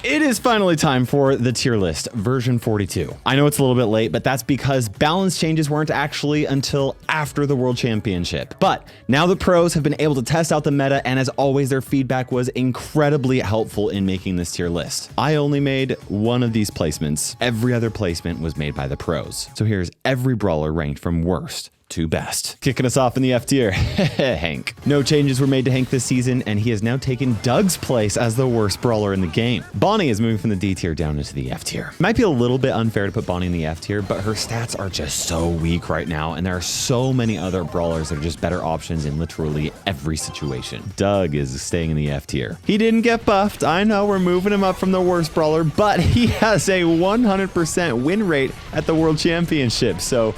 It is finally time for the tier list, version 42. I know it's a little bit late, but that's because balance changes weren't actually until after the World Championship. But now the pros have been able to test out the meta, and as always, their feedback was incredibly helpful in making this tier list. I only made one of these placements. Every other placement was made by the pros. So here's every brawler ranked from worst to best. Kicking us off in the F tier, Hank. No changes were made to Hank this season, and he has now taken Doug's place as the worst brawler in the game. Bonnie is moving from the D tier down into the F tier. Might be a little bit unfair to put Bonnie in the F tier, but her stats are just so weak right now, and there are so many other brawlers that are just better options in literally every situation. Doug is staying in the F tier. He didn't get buffed. I know we're moving him up from the worst brawler, but he has a 100% win rate at the World Championship, so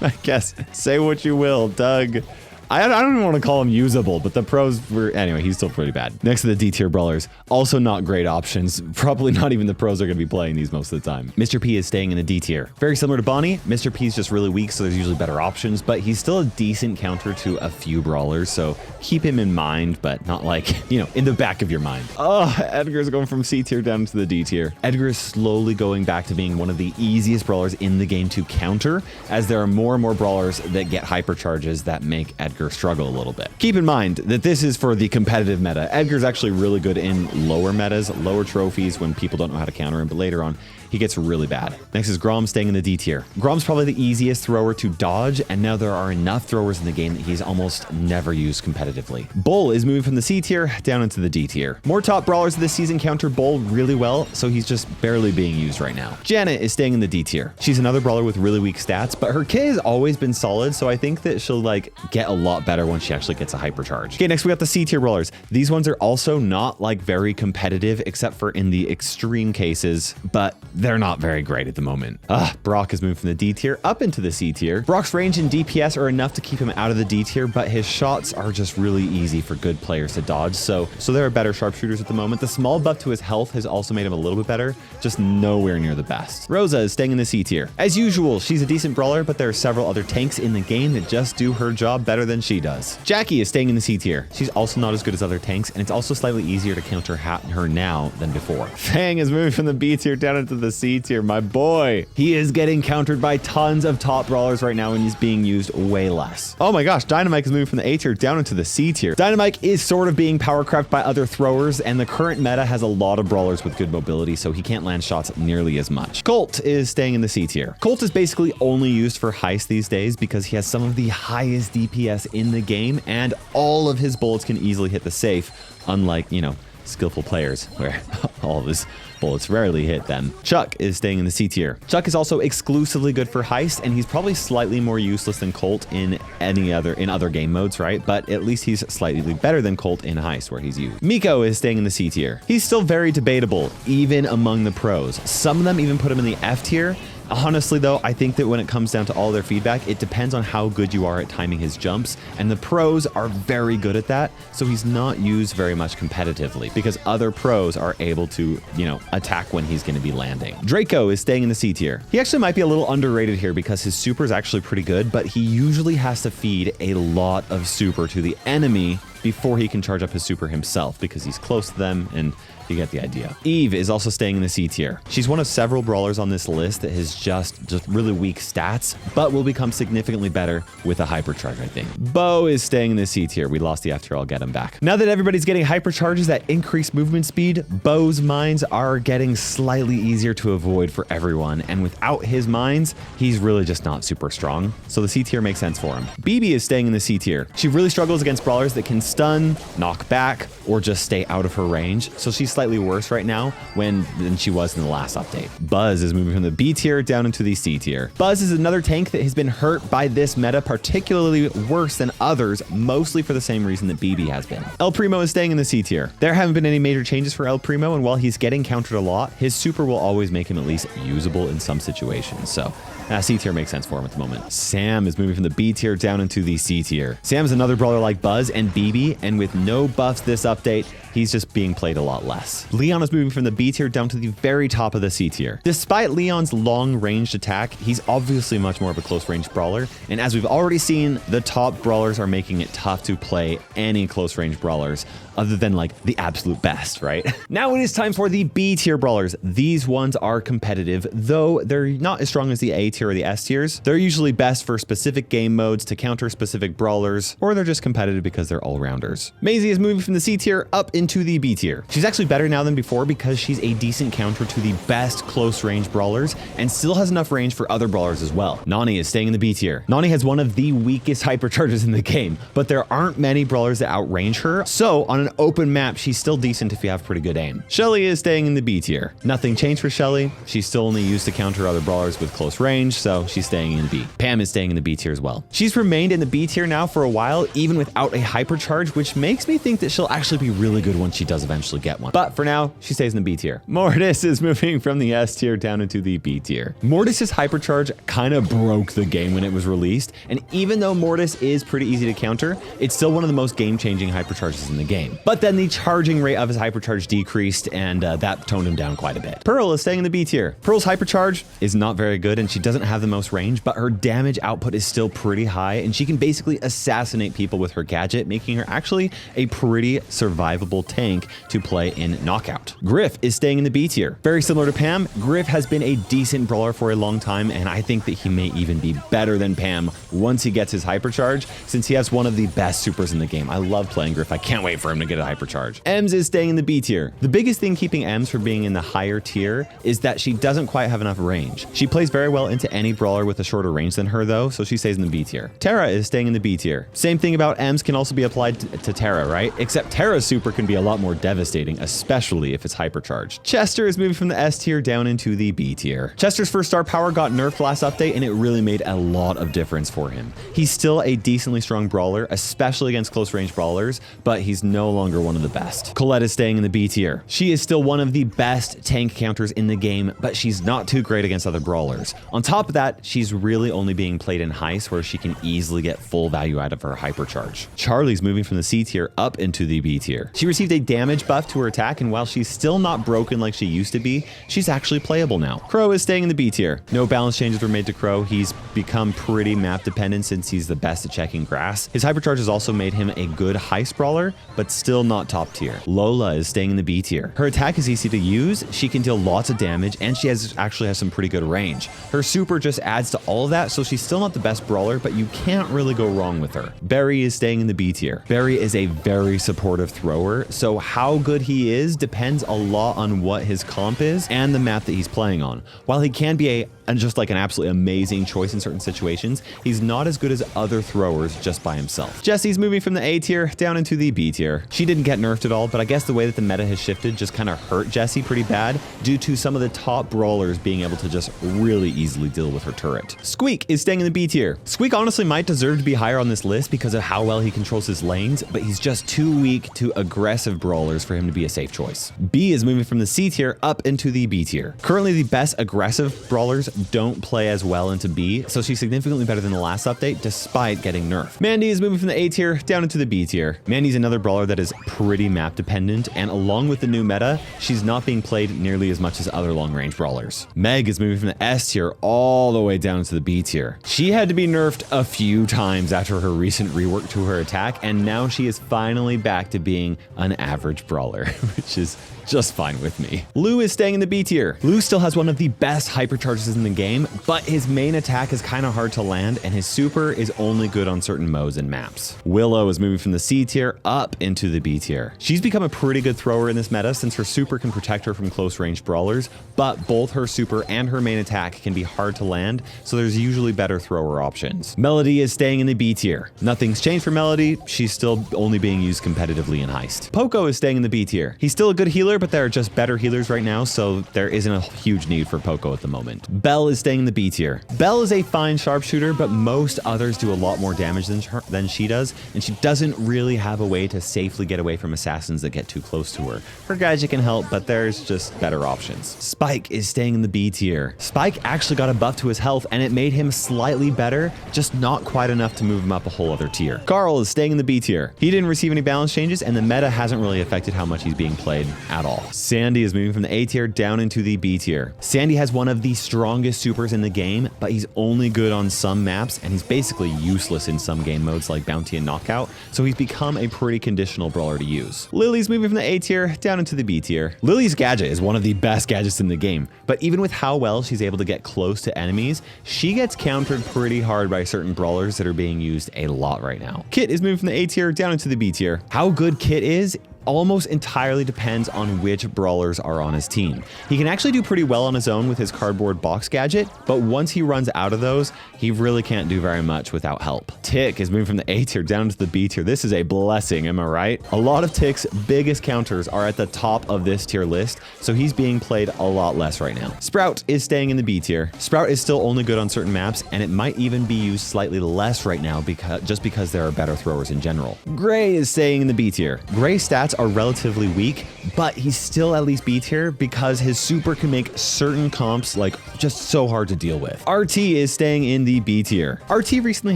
I guess say what you will, Doug. I don't even want to call him usable, but the pros were... Anyway, he's still pretty bad. Next to the D tier brawlers, also not great options. Probably not even the pros are going to be playing these most of the time. Mr. P is staying in the D tier. Very similar to Bonnie, Mr. P is just really weak, so there's usually better options, but he's still a decent counter to a few brawlers, so keep him in mind, but not like, you know, in the back of your mind. Oh, Edgar's going from C tier down to the D tier. Edgar is slowly going back to being one of the easiest brawlers in the game to counter, as there are more and more brawlers that get hypercharges that make Edgar struggle a little bit. Keep in mind that this is for the competitive meta. Edgar's actually really good in lower metas, lower trophies when people don't know how to counter him, but later on he gets really bad. Next is Grom, staying in the D tier. Grom's probably the easiest thrower to dodge, and now there are enough throwers in the game that he's almost never used competitively. Bull is moving from the C tier down into the D tier. More top brawlers this season counter Bull really well, so he's just barely being used right now. Janet is staying in the D tier. She's another brawler with really weak stats, but her kit has always been solid, so I think that she'll like get a lot better when she actually gets a hypercharge. Okay, next we got the C tier brawlers. These ones are also not like very competitive, except for in the extreme cases, but they're not very great at the moment. Brock is moved from the D tier up into the C tier. Brock's range and DPS are enough to keep him out of the D tier, but his shots are just really easy for good players to dodge, so there are better sharpshooters at the moment. The small buff to his health has also made him a little bit better, just nowhere near the best. Rosa is staying in the C tier. As usual, she's a decent brawler, but there are several other tanks in the game that just do her job better than she does. Jackie is staying in the C tier. She's also not as good as other tanks, and it's also slightly easier to counter her now than before. Fang is moving from the B tier down into the C tier. My boy, he is getting countered by tons of top brawlers right now, and he's being used way less. Oh my gosh, Dynamite is moving from the A tier down into the C tier. Dynamite is sort of being power crept by other throwers, and the current meta has a lot of brawlers with good mobility, so he can't land shots nearly as much. Colt is staying in the C tier. Colt is basically only used for heist these days because he has some of the highest DPS in the game, and all of his bullets can easily hit the safe, unlike, you know, skillful players where all of his bullets rarely hit them. Chuck is staying in the C tier. Chuck is also exclusively good for heist, and he's probably slightly more useless than Colt in other game modes, right? But at least he's slightly better than Colt in heist where he's used. Miko is staying in the C tier. He's still very debatable, even among the pros. Some of them even put him in the F tier. Honestly, though, I think that when it comes down to all their feedback, it depends on how good you are at timing his jumps, and the pros are very good at that, so he's not used very much competitively because other pros are able to, you know, attack when he's going to be landing. Draco is staying in the C tier. He actually might be a little underrated here because his super is actually pretty good, but he usually has to feed a lot of super to the enemy before he can charge up his super himself because he's close to them, and you get the idea. Eve is also staying in the C tier. She's one of several brawlers on this list that has just really weak stats, but will become significantly better with a hypercharge, I think. Bo is staying in the C tier. We lost the F tier. I'll get him back. Now that everybody's getting hypercharges that increase movement speed, Bo's mines are getting slightly easier to avoid for everyone, and without his mines, he's really just not super strong. So the C tier makes sense for him. BB is staying in the C tier. She really struggles against brawlers that can stun, knock back, or just stay out of her range. So she's slightly worse right now than she was in the last update. Buzz is moving from the B tier down into the C tier. Buzz is another tank that has been hurt by this meta, particularly worse than others, mostly for the same reason that BB has been. El Primo is staying in the C tier. There haven't been any major changes for El Primo, and while he's getting countered a lot, his super will always make him at least usable in some situations. So C tier makes sense for him at the moment. Sam is moving from the B tier down into the C tier. Sam's another brawler like Buzz and BB, and with no buffs this update, He's just being played a lot less. Leon is moving from the B tier down to the very top of the C tier. Despite Leon's long-ranged attack, he's obviously much more of a close-range brawler, and as we've already seen, the top brawlers are making it tough to play any close-range brawlers other than like the absolute best, right? Now it is time for the B tier brawlers. These ones are competitive, though they're not as strong as the A tier or the S tiers. They're usually best for specific game modes to counter specific brawlers, or they're just competitive because they're all-rounders. Maisie is moving from the C tier up into the B tier. She's actually better now than before because she's a decent counter to the best close-range brawlers and still has enough range for other brawlers as well. Nani is staying in the B tier. Nani has one of the weakest hypercharges in the game, but there aren't many brawlers that outrange her, so on an open map, she's still decent if you have pretty good aim. Shelly is staying in the B tier. Nothing changed for Shelly. She's still only used to counter other brawlers with close range, so she's staying in B. Pam is staying in the B tier as well. She's remained in the B tier now for a while, even without a hypercharge, which makes me think that she'll actually be really good once she does eventually get one. But for now, she stays in the B tier. Mortis is moving from the S tier down into the B tier. Mortis's hypercharge kind of broke the game when it was released, and even though Mortis is pretty easy to counter, it's still one of the most game-changing hypercharges in the game. But then the charging rate of his hypercharge decreased, and that toned him down quite a bit. Pearl is staying in the B tier. Pearl's hypercharge is not very good, and she doesn't have the most range, but her damage output is still pretty high, and she can basically assassinate people with her gadget, making her actually a pretty survivable tank to play in Knockout. Griff is staying in the B tier. Very similar to Pam, Griff has been a decent brawler for a long time, and I think that he may even be better than Pam once he gets his hypercharge, since he has one of the best supers in the game. I love playing Griff. I can't wait for him to get a hypercharge. Ems is staying in the B tier. The biggest thing keeping Ems from being in the higher tier is that she doesn't quite have enough range. She plays very well into any brawler with a shorter range than her though, so she stays in the B tier. Terra is staying in the B tier. Same thing about Ems can also be applied to Terra, right? Except Terra's super can be a lot more devastating, especially if it's hypercharged. Chester is moving from the S tier down into the B tier. Chester's first star power got nerfed last update, and it really made a lot of difference for him. He's still a decently strong brawler, especially against close range brawlers, but he's no longer one of the best. Colette is staying in the B tier. She is still one of the best tank counters in the game, but she's not too great against other brawlers. On top of that, she's really only being played in Heist, where she can easily get full value out of her hypercharge. Charlie's moving from the C tier up into the B tier. She received a damage buff to her attack, and while she's still not broken like she used to be, she's actually playable now. Crow is staying in the B tier. No balance changes were made to Crow. He's become pretty map dependent since he's the best at checking grass. His hypercharge has also made him a good Heist brawler, but still not top tier. Lola is staying in the B tier. Her attack is easy to use, she can deal lots of damage, and she actually has some pretty good range. Her super just adds to all of that, so she's still not the best brawler, but you can't really go wrong with her. Barry is staying in the B tier. Barry is a very supportive thrower, so how good he is depends a lot on what his comp is and the map that he's playing on. While he can be just like an absolutely amazing choice in certain situations, he's not as good as other throwers just by himself. Jessie's moving from the A tier down into the B tier. She didn't get nerfed at all, but I guess the way that the meta has shifted just kind of hurt Jessie pretty bad due to some of the top brawlers being able to just really easily deal with her turret. Squeak is staying in the B tier. Squeak honestly might deserve to be higher on this list because of how well he controls his lanes, but he's just too weak to aggressive brawlers for him to be a safe choice. B is moving from the C tier up into the B tier. Currently, the best aggressive brawlers don't play as well into B, so she's significantly better than the last update despite getting nerfed. Mandy is moving from the A tier down into the B tier. Mandy's another brawler that is pretty map dependent, and along with the new meta, she's not being played nearly as much as other long range brawlers. Meg is moving from the S tier all the way down to the B tier. She had to be nerfed a few times after her recent rework to her attack, and now she is finally back to being an average brawler, which is just fine with me. Lou is staying in the B tier. Lou still has one of the best hypercharges in the game, but his main attack is kind of hard to land, and his super is only good on certain modes and maps. Willow is moving from the C tier up into the B tier. She's become a pretty good thrower in this meta since her super can protect her from close range brawlers, but both her super and her main attack can be hard to land, so there's usually better thrower options. Melody is staying in the B tier. Nothing's changed for Melody. She's still only being used competitively in Heist. Poco is staying in the B tier. He's still a good healer, but there are just better healers right now, so there isn't a huge need for Poco at the moment. Belle Belle is staying in the B tier. Belle is a fine sharpshooter, but most others do a lot more damage than she does, and she doesn't really have a way to safely get away from assassins that get too close to her. Her gadget can help, but there's just better options. Spike is staying in the B tier. Spike actually got a buff to his health, and it made him slightly better, just not quite enough to move him up a whole other tier. Carl is staying in the B tier. He didn't receive any balance changes, and the meta hasn't really affected how much he's being played at all. Sandy is moving from the A tier down into the B tier. Sandy has one of the strongest supers in the game, but he's only good on some maps, and he's basically useless in some game modes like Bounty and Knockout, so he's become a pretty conditional brawler to use. Lily's moving from the A tier down into the B tier. Lily's gadget is one of the best gadgets in the game, but even with how well she's able to get close to enemies, she gets countered pretty hard by certain brawlers that are being used a lot right now. Kit is moving from the A tier down into the B tier. How good Kit is almost entirely depends on which brawlers are on his team. He can actually do pretty well on his own with his cardboard box gadget, but once he runs out of those, he really can't do very much without help. Tick is moving from the A tier down to the B tier. This is a blessing, am I right? A lot of Tick's biggest counters are at the top of this tier list, so he's being played a lot less right now. Sprout is staying in the B tier. Sprout is still only good on certain maps, and it might even be used slightly less right now because there are better throwers in general. Gray is staying in the B tier. Gray's stats are relatively weak, but he's still at least B tier because his super can make certain comps like just so hard to deal with. RT is staying in the B tier. RT recently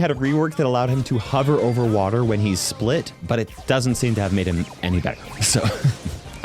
had a rework that allowed him to hover over water when he's split, but it doesn't seem to have made him any better. So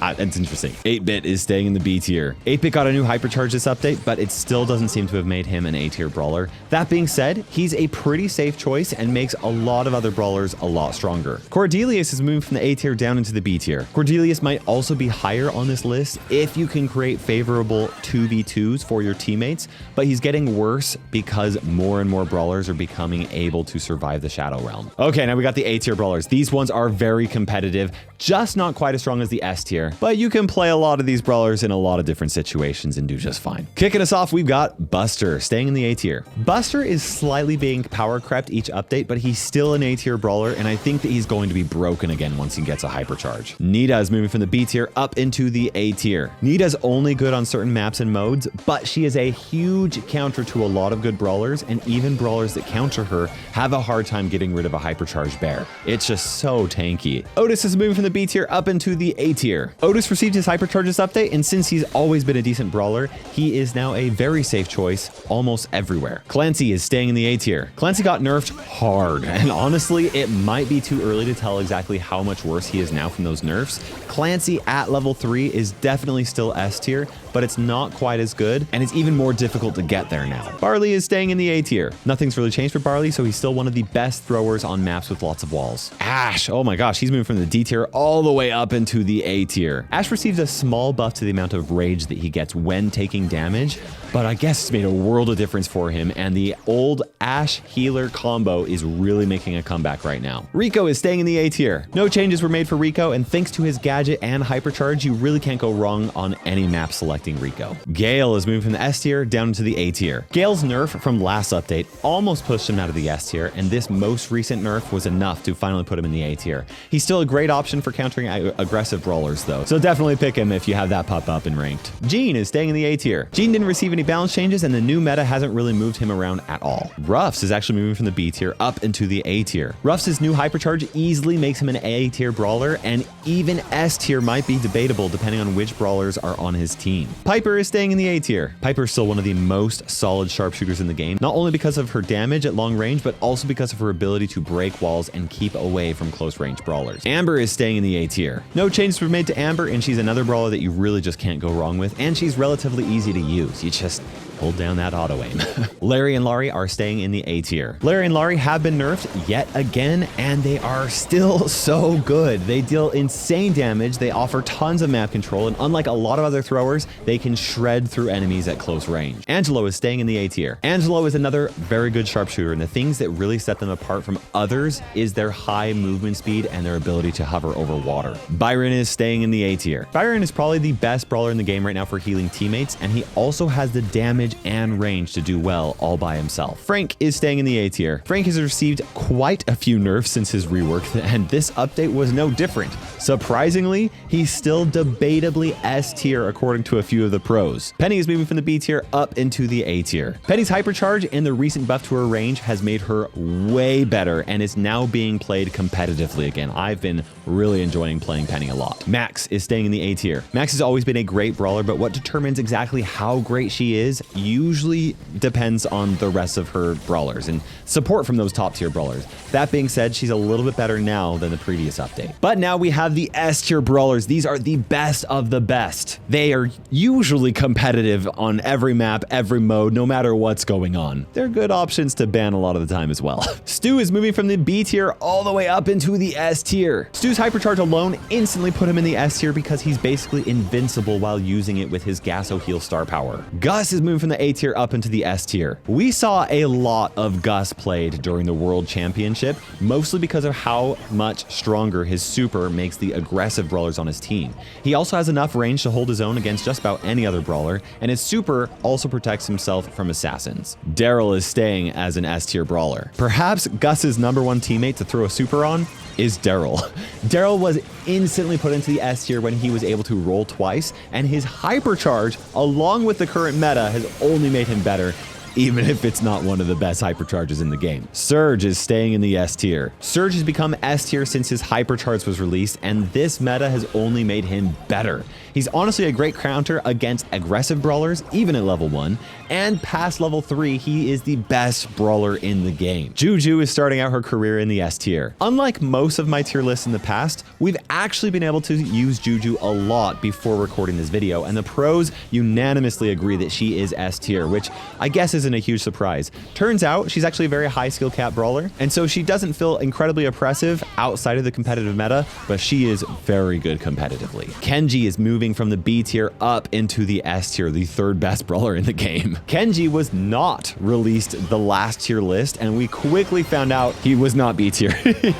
it's interesting. 8-Bit is staying in the B tier. 8-Bit got a new hypercharge this update, but it still doesn't seem to have made him an A tier brawler. That being said, he's a pretty safe choice and makes a lot of other brawlers a lot stronger. Cordelius is moving from the A tier down into the B tier. Cordelius might also be higher on this list if you can create favorable 2v2s for your teammates, but he's getting worse because more and more brawlers are becoming able to survive the Shadow Realm. Okay, now we got the A tier brawlers. These ones are very competitive, just not quite as strong as the S tier, but you can play a lot of these brawlers in a lot of different situations and do just fine. Kicking us off, we've got Buster staying in the A tier. Buster is slightly being power crept each update, but he's still an A tier brawler, and I think that he's going to be broken again once he gets a hypercharge. Nita is moving from the B tier up into the A tier. Nita's only good on certain maps and modes, but she is a huge counter to a lot of good brawlers, and even brawlers that counter her have a hard time getting rid of a hypercharged bear. It's just so tanky. Otis is moving from the B tier up into the A tier. Otis received his hypercharges update, and since he's always been a decent brawler, he is now a very safe choice almost everywhere. Clancy is staying in the A tier. Clancy got nerfed hard, and honestly, it might be too early to tell exactly how much worse he is now from those nerfs. Clancy at level 3 is definitely still S tier, but it's not quite as good, and it's even more difficult to get there now. Barley is staying in the A tier. Nothing's really changed for Barley, so he's still one of the best throwers on maps with lots of walls. Ash, oh my gosh, he's moving from the D tier all the way up into the A tier. Ash receives a small buff to the amount of rage that he gets when taking damage, but I guess it's made a world of difference for him, and the old Ash healer combo is really making a comeback right now. Rico is staying in the A tier. No changes were made for Rico, and thanks to his gadget and hypercharge, you really can't go wrong on any map selecting Rico. Gale is moving from the S tier down into the A tier. Gale's nerf from last update almost pushed him out of the S tier, and this most recent nerf was enough to finally put him in the A tier. He's still a great option for countering aggressive brawlers though, so definitely pick him if you have that pop up in ranked. Gene is staying in the A tier. Gene didn't receive any balance changes, and the new meta hasn't really moved him around at all. Ruffs is actually moving from the B tier up into the A tier. Ruffs' new hypercharge easily makes him an A tier brawler, and even S tier might be debatable depending on which brawlers are on his team. Piper is staying in the A tier. Piper is still one of the most solid sharpshooters in the game, not only because of her damage at long range, but also because of her ability to break walls and keep away from close range brawlers. Amber is staying in the A tier. No changes were made to Amber, and she's another brawler that you really just can't go wrong with, and she's relatively easy to use. You just hold down that auto aim. Larry and Laurie are staying in the A tier. Larry and Laurie have been nerfed yet again, and they are still so good. They deal insane damage, they offer tons of map control, and unlike a lot of other throwers, they can shred through enemies at close range. Angelo is staying in the A tier. Angelo is another very good sharpshooter, and the things that really set them apart from others is their high movement speed and their ability to hover over water. Byron is staying in the A tier. Byron is probably the best brawler in the game right now for healing teammates, and he also has the damage speed and range to do well all by himself. Frank is staying in the A tier. Frank has received quite a few nerfs since his rework, and this update was no different. Surprisingly, he's still debatably S tier according to a few of the pros. Penny is moving from the B tier up into the A tier. Penny's hypercharge and the recent buff to her range has made her way better and is now being played competitively again. I've been really enjoying playing Penny a lot. Max is staying in the A tier. Max has always been a great brawler, but what determines exactly how great she is usually depends on the rest of her brawlers and support from those top tier brawlers. That being said, she's a little bit better now than the previous update. But now we have the S tier brawlers. These are the best of the best. They are usually competitive on every map, every mode, no matter what's going on. They're good options to ban a lot of the time as well. Stu is moving from the B tier all the way up into the S tier. Stu's hypercharge alone instantly put him in the S tier because he's basically invincible while using it with his Gasso heal star power. Gus is moving from the A tier up into the S tier. We saw a lot of Gus played during the World Championship, mostly because of how much stronger his super makes the aggressive brawlers on his team. He also has enough range to hold his own against just about any other brawler, and his super also protects himself from assassins. Daryl is staying as an S tier brawler. Perhaps Gus's #1 teammate to throw a super on is Daryl. Daryl was instantly put into the S tier when he was able to roll twice, and his hypercharge, along with the current meta, has only made him better, even if it's not one of the best hypercharges in the game. Surge is staying in the S tier. Surge has become S tier since his hypercharge was released, and this meta has only made him better. He's honestly a great counter against aggressive brawlers, even at level 1, and past level 3, he is the best brawler in the game. Juju is starting out her career in the S tier. Unlike most of my tier lists in the past, we've actually been able to use Juju a lot before recording this video, and the pros unanimously agree that she is S tier, which I guess isn't a huge surprise. Turns out she's actually a very high skill cap brawler, and so she doesn't feel incredibly oppressive outside of the competitive meta, but she is very good competitively. Kenji is moving from the B tier up into the S tier, the third best brawler in the game. Kenji was not released the last tier list, and we quickly found out he was not B tier.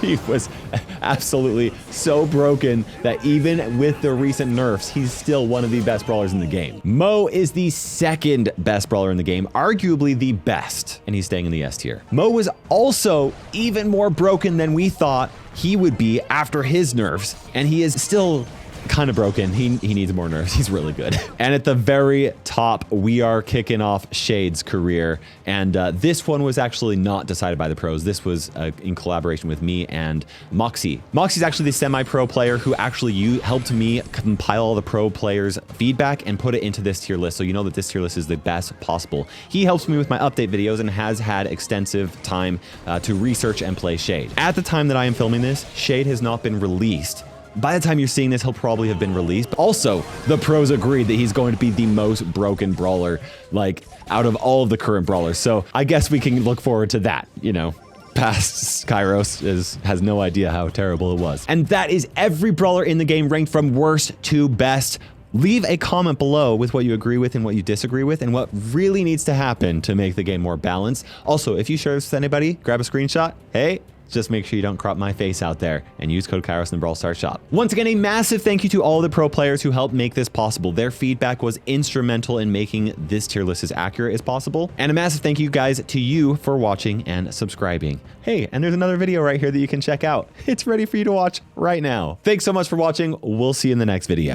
He was absolutely so broken that even with the recent nerfs, he's still one of the best brawlers in the game. Mo is the second best brawler in the game, arguably the best, and he's staying in the S tier. Mo was also even more broken than we thought he would be after his nerfs, and he is still kind of broken. He needs more nerfs. He's really good. And at the very top, we are kicking off Shade's career. And this one was actually not decided by the pros. This was in collaboration with me and Moxie. Moxie's actually the semi-pro player who actually helped me compile all the pro players' feedback and put it into this tier list. So you know that this tier list is the best possible. He helps me with my update videos and has had extensive time to research and play Shade. At the time that I am filming this, Shade has not been released. By the time you're seeing this, he'll probably have been released. But also, the pros agreed that he's going to be the most broken brawler, like, out of all of the current brawlers. So I guess we can look forward to that, you know. Past Kairos has no idea how terrible it was. And that is every brawler in the game ranked from worst to best. Leave a comment below with what you agree with and what you disagree with and what really needs to happen to make the game more balanced. Also, if you share this with anybody, grab a screenshot. Hey, just make sure you don't crop my face out there and use code Kairos in the Brawl Stars shop. Once again, a massive thank you to all the pro players who helped make this possible. Their feedback was instrumental in making this tier list as accurate as possible. And a massive thank you guys to you for watching and subscribing. Hey, and there's another video right here that you can check out. It's ready for you to watch right now. Thanks so much for watching. We'll see you in the next video.